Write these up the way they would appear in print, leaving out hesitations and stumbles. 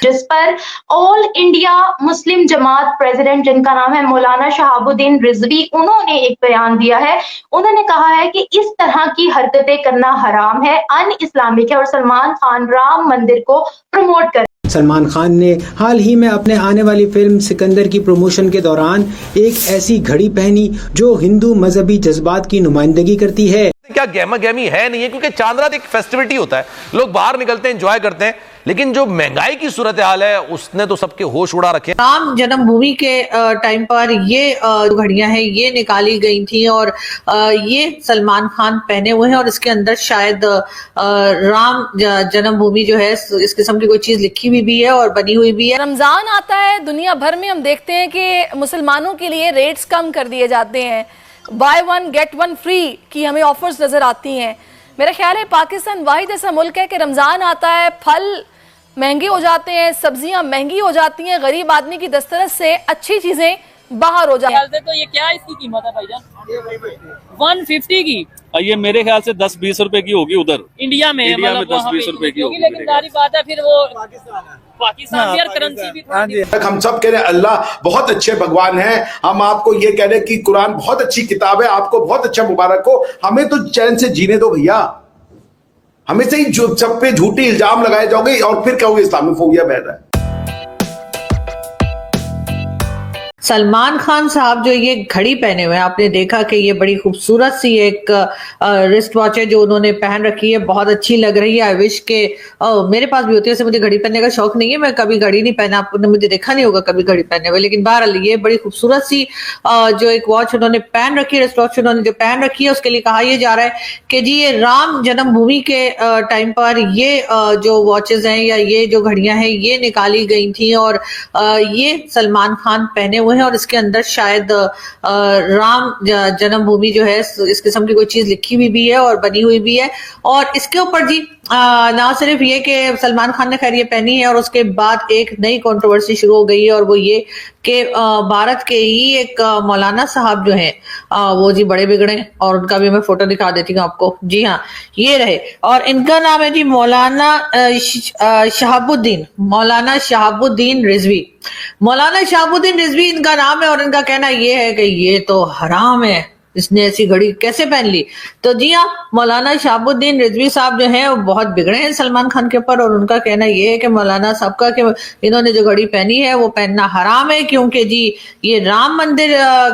जिस पर all India Muslim जमात president जिनका नाम है मौलाना शहाबुद्दीन रिजवी, उन्होंने एक बयान दिया है। उन्होंने कहा है कि इस तरह की हरकतें करना हराम है, अन इस्लामिक है और सलमान खान राम मंदिर को प्रमोट कर। सलमान खान ने हाल ही में अपने आने वाली फिल्म सिकंदर की प्रमोशन के दौरान एक ऐसी घड़ी पहनी जो हिंदू मजहबी जज्बात की नुमाइंदगी करती है। क्या गहमा गहमी है नहीं है, क्योंकि चांद रात एक फेस्टिविटी होता है, लोग बाहर निकलते हैं, एंजॉय करते हैं, लेकिन जो महंगाई की सूरत हाल है उसने तो सबके होश उड़ा रखे। राम जन्मभूमि के टाइम पर ये घड़ियां हैं ये निकाली गई थी और ये सलमान खान पहने हुए हैं और इसके अंदर शायद राम जन्मभूमि जो है इस किस्म की कोई चीज लिखी हुई भी है और बनी हुई भी है। रमजान आता है, दुनिया भर में हम देखते हैं कि मुसलमानों के लिए रेट्स कम कर दिए जाते हैं, by one get one free की हमें ऑफर्स नजर आती हैं। मेरा ख्याल है पाकिस्तान वाहिद ऐसा मुल्क है कि रमजान आता है, फल महंगे हो जाते हैं, सब्जियां महंगी हो जाती हैं, गरीब आदमी की दस्तरस से अच्छी चीजें बाहर हो जाती हैं। तो ये क्या इसकी कीमत है भाईजान? 150 की। ये मेरे ख्याल से 10-20 रुपए की होगी उधर इंडिया में 10-20 रुपए की होगी। लेकिन सारी बात है फिर वो पाकिस्तान की करेंसी भी। हम सब कह रहे हैं अल्लाह बहुत अच्छे भगवान हैं, हम आपको ये कह रहे हैं कि कुरान बहुत अच्छी किताब है, आपको बहुत अच्छा मुबारक हो, हमें तो चैन से जीने दो भैया। हमेशा ही सब पे झूठे इल्जाम लगाए जाओगे और फिर कहोगे इस्लामोफोबिया बह रहा है। सलमान खान साहब जो ये घड़ी पहने हुए हैं, आपने देखा कि ये बड़ी खूबसूरत सी एक रिस्ट वॉच है जो उन्होंने पहन रखी है, बहुत अच्छी लग रही है। आई विश के मेरे पास भी होती है, मुझे घड़ी पहनने का शौक नहीं है, मैं कभी घड़ी नहीं पहना, आपने मुझे देखा नहीं होगा कभी घड़ी पहने हुए, लेकिन बहरहाल ये बड़ी खूबसूरत सी जो एक वॉच उन्होंने पहन रखी है, रिस्ट वॉच उन्होंने जो पहन रखी है, उसके लिए कहा यह जा रहा है कि जी ये राम जन्मभूमि के टाइम पर ये जो वॉचेज हैं या ये जो घड़ियां हैं ये निकाली गई थी और ये सलमान खान पहने हुए हैं और इसके अंदर शायद राम जन्मभूमि जो है इस किस्म की कोई चीज लिखी हुई भी है और बनी हुई भी है। और इसके ऊपर जी ना सिर्फ ये कि सलमान खान ने खैर ये पहनी है और उसके बाद एक नई कंट्रोवर्सी शुरू हो गई है और वो ये कि भारत के ही एक मौलाना साहब जो हैं वो जी बड़े बिगड़े और उनका भी मैं फोटो दिखा देती हूँ आपको। जी हाँ, ये रहे और इनका नाम है जी मौलाना शहाबुद्दीन रिजवी। मौलाना शहाबुद्दीन रिजवी इनका नाम है और इनका कहना ये है कि ये तो हराम है, इसने ऐसी घड़ी कैसे पहन ली। तो जी हाँ, मौलाना शहाबुद्दीन रिजवी साहब जो हैं वो बहुत बिगड़े हैं सलमान खान के ऊपर और उनका कहना ये है कि मौलाना साहब का कि इन्होंने जो घड़ी पहनी है वो पहनना हराम है, क्योंकि जी ये राम मंदिर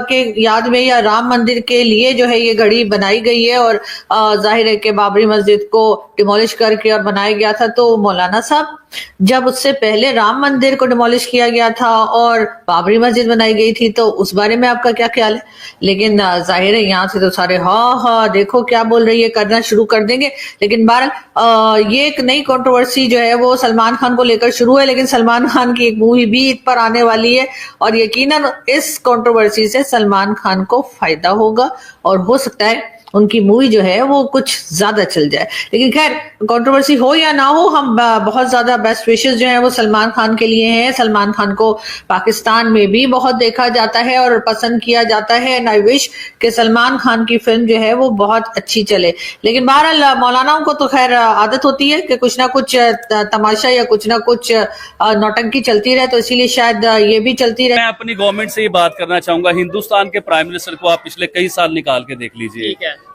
के याद में या राम मंदिर के लिए जो है ये घड़ी बनाई गई है और जाहिर है कि बाबरी मस्जिद को डिमोलिश करके और बनाया गया था। तो मौलाना साहब जब उससे पहले राम मंदिर को डिमोलिश किया गया था और बाबरी मस्जिद बनाई गई थी, तो उस बारे में आपका क्या ख्याल है? लेकिन जाहिर है यहाँ से तो सारे हाँ देखो क्या बोल रही है करना शुरू कर देंगे। लेकिन बहरहाल ये एक नई कंट्रोवर्सी जो है वो सलमान खान को लेकर शुरू है, लेकिन सलमान खान की एक मूवी भी ईद पर आने वाली है और यकीनन इस कंट्रोवर्सी से सलमान खान को फायदा होगा और हो सकता है उनकी मूवी जो है वो कुछ ज्यादा चल जाए। लेकिन खैर कंट्रोवर्सी हो या ना हो, हम बहुत ज्यादा बेस्ट विशेस जो है वो सलमान खान के लिए हैं। सलमान खान को पाकिस्तान में भी बहुत देखा जाता है और पसंद किया जाता है एंड आई विश कि सलमान खान की फिल्म जो है वो बहुत अच्छी चले। लेकिन बहरहाल मौलानाओं को तो खैर आदत होती है कि कुछ ना कुछ तमाशा या कुछ ना कुछ नौटंकी चलती रहे, तो इसीलिए शायद ये भी चलती रहे। मैं अपनी गवर्नमेंट से ये बात करना चाहूंगा, हिंदुस्तान के प्राइम मिनिस्टर को आप पिछले कई साल निकाल के देख लीजिए,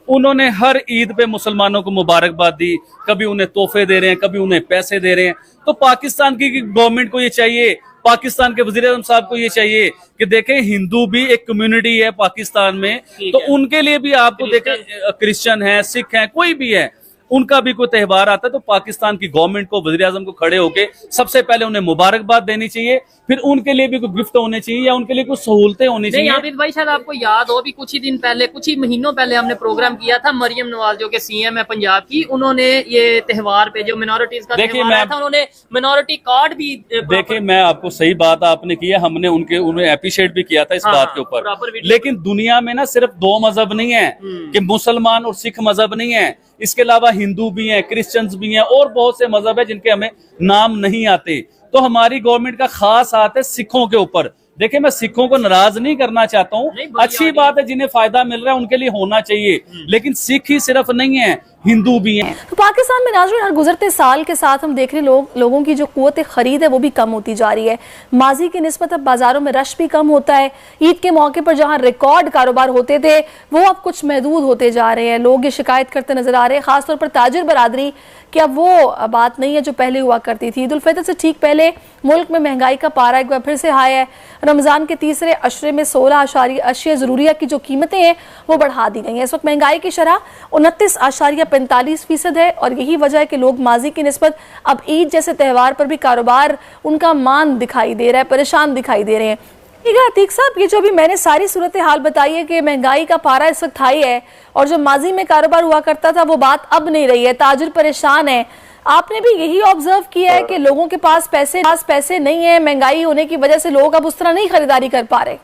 उन्होंने हर ईद पे मुसलमानों को मुबारकबाद दी, कभी उन्हें तोहफे दे रहे हैं, कभी उन्हें पैसे दे रहे हैं। तो पाकिस्तान की गवर्नमेंट को ये चाहिए, पाकिस्तान के वजीर आज़म साहब को ये चाहिए कि देखें हिंदू भी एक कम्युनिटी है पाकिस्तान में, तो उनके लिए भी आपको देखें क्रिश्चियन है, सिख है, कोई भी है, उनका भी कोई त्योहार आता है तो पाकिस्तान की गवर्नमेंट को वज़ीर आज़म को खड़े होके सबसे पहले उन्हें मुबारकबाद देनी चाहिए, फिर उनके लिए भी कोई गिफ्ट होने चाहिए या उनके लिए कुछ सहूलतें होनी चाहिए। आबिद भाई शायद आपको याद हो, अभी कुछ ही दिन पहले, कुछ ही महीनों पहले हमने प्रोग्राम किया था, मरियम नवाज जो कि सीएम है पंजाब की, उन्होंने ये त्योहार पे जो मिनोरिटीज का त्योहार आया था उन्होंने मिनोरिटी कार्ड भी देखिए, मैं आपको सही बात आपने की है, हमने उन्हें अप्रिशिएट भी किया था इस बात के ऊपर। लेकिन दुनिया में ना सिर्फ दो मजहब नहीं है कि मुसलमान और सिख मजहब नहीं है, इसके अलावा हिंदू भी हैं, क्रिश्चियंस भी हैं और बहुत से मजहब है जिनके हमें नाम नहीं आते। तो हमारी गवर्नमेंट का खास हाथ है सिखों के ऊपर। देखिए, मैं सिखों को नाराज नहीं करना चाहता हूँ, अच्छी बात है, जिन्हें फायदा मिल रहा है उनके लिए होना चाहिए, लेकिन सिख ही सिर्फ नहीं है, हिंदू भी हैं। तो पाकिस्तान में नाज़रीन हर गुजरते साल के साथ हम देख रहे लोगों की जो क़ुव्वत ख़रीद है वो भी कम होती जा रही है। माजी की निस्बत अब बाज़ारों में रश भी कम होता है। ईद के मौके पर जहां रिकॉर्ड कारोबार होते थे वो अब कुछ महदूद होते जा रहे हैं। लोग ये शिकायत करते नजर आ रहे हैं, खासतौर पर ताजिर बरादरी, कि अब वो बात नहीं है जो पहले हुआ करती थी। ईद उल फितर से ठीक पहले मुल्क में महंगाई का पारा एक बार फिर से हाई है। रमज़ान के तीसरे अशरे में 16 अशिया ज़रूरिया की जो कीमतें हैं वो बढ़ा दी गई हैं। इस वक्त महंगाई की शरह 29.45% है और यही वजह है कि लोग माजी की निस्बत अब ईद जैसे त्यौहार पर भी कारोबार उनका मान दिखाई दे रहा है, परेशान दिखाई दे रहे हैं। अतीक साहब, ये जो अभी मैंने सारी सूरत हाल बताई है कि महंगाई का पारा इस वक्त हाई है और जो माजी में कारोबार हुआ करता था वो बात अब नहीं रही है, ताजिर परेशान है। आपने भी यही ऑब्जर्व किया है कि लोगों के पास पैसे नहीं है, महंगाई होने की वजह से लोग अब उस तरह नहीं खरीदारी कर पा रहे?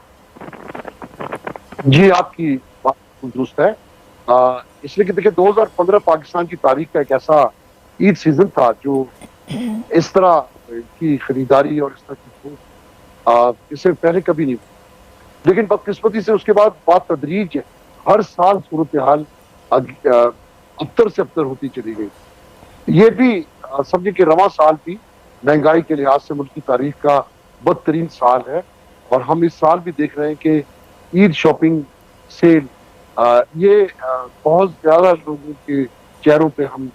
जी, आपकी बात दुरुस्त है। इसलिए कि देखिए 2015 पाकिस्तान की तारीख का एक ऐसा ईद सीजन था जो इस तरह की खरीदारी और इस तरह की इससे पहले कभी नहीं हुई। लेकिन बदकिस्मती से उसके बाद बात तदरीज है, हर साल सूरत हाल अबतर से अबतर होती चली गई। ये भी समझे कि रवां साल भी महंगाई के लिहाज से मुल्क की तारीख का बदतरीन साल है और हम इस साल भी देख रहे हैं कि ईद शॉपिंग सेल ये बहुत ज्यादा लोगों के चेहरों पे हम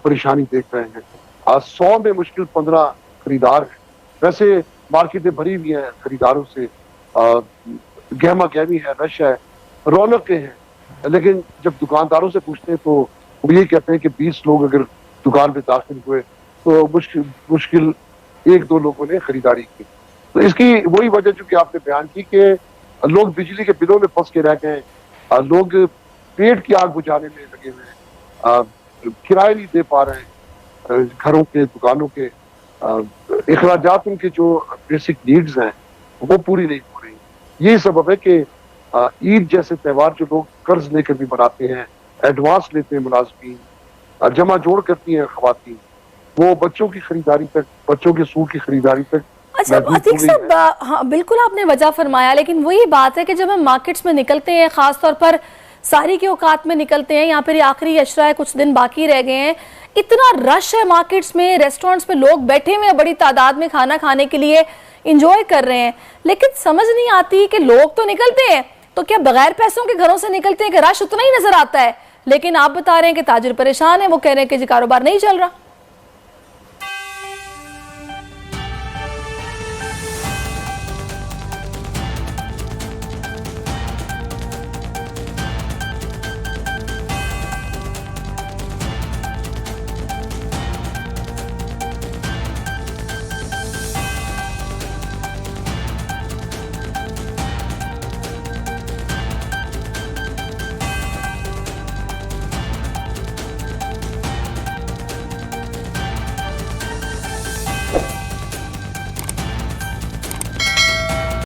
परेशानी देख रहे हैं। 100 में मुश्किल 15 खरीदार हैं। वैसे मार्केटें भरी हुई हैं खरीदारों से, गहमा गहमी है, रश है, रौनकें हैं, लेकिन जब दुकानदारों से पूछते हैं तो वो ये कहते हैं कि 20 लोग अगर दुकान पे दाखिल हुए तो मुश्किल 1-2 लोगों ने खरीदारी की। तो इसकी वही वजह जो कि आपने बयान की कि लोग बिजली के बिलों में फंस के रह गए, लोग पेट की आग बुझाने में लगे हुए, किराए नहीं दे पा रहे घरों के, दुकानों के, इखराजात उनके जो बेसिक नीड्स हैं वो पूरी नहीं हो रही। यही सबब है कि ईद जैसे त्यौहार जो लोग कर्ज लेकर भी मनाते हैं, एडवांस लेते हैं मुलाजमीन, जमा जोड़ करती हैं खवातीन, वो बच्चों की खरीदारी तक, बच्चों के सूट की खरीदारी तक। अच्छा अतीक साहब, हाँ बिल्कुल आपने वजह फरमाया, लेकिन वही बात है कि जब हम मार्केट्स में निकलते हैं, खासतौर पर सारी के औकात में निकलते हैं, यहाँ पर आखिरी अशरा है, कुछ दिन बाकी रह गए हैं, इतना रश है मार्केट्स में, रेस्टोरेंट्स में लोग बैठे हुए हैं बड़ी तादाद में खाना खाने के लिए, इंजॉय कर रहे हैं, लेकिन समझ नहीं आती कि लोग तो निकलते हैं तो क्या बगैर पैसों के घरों से निकलते हैं कि रश उतना ही नजर आता है, लेकिन आप बता रहे हैं कि ताजिर परेशान है, वो कह रहे हैं कि जी कारोबार नहीं चल रहा।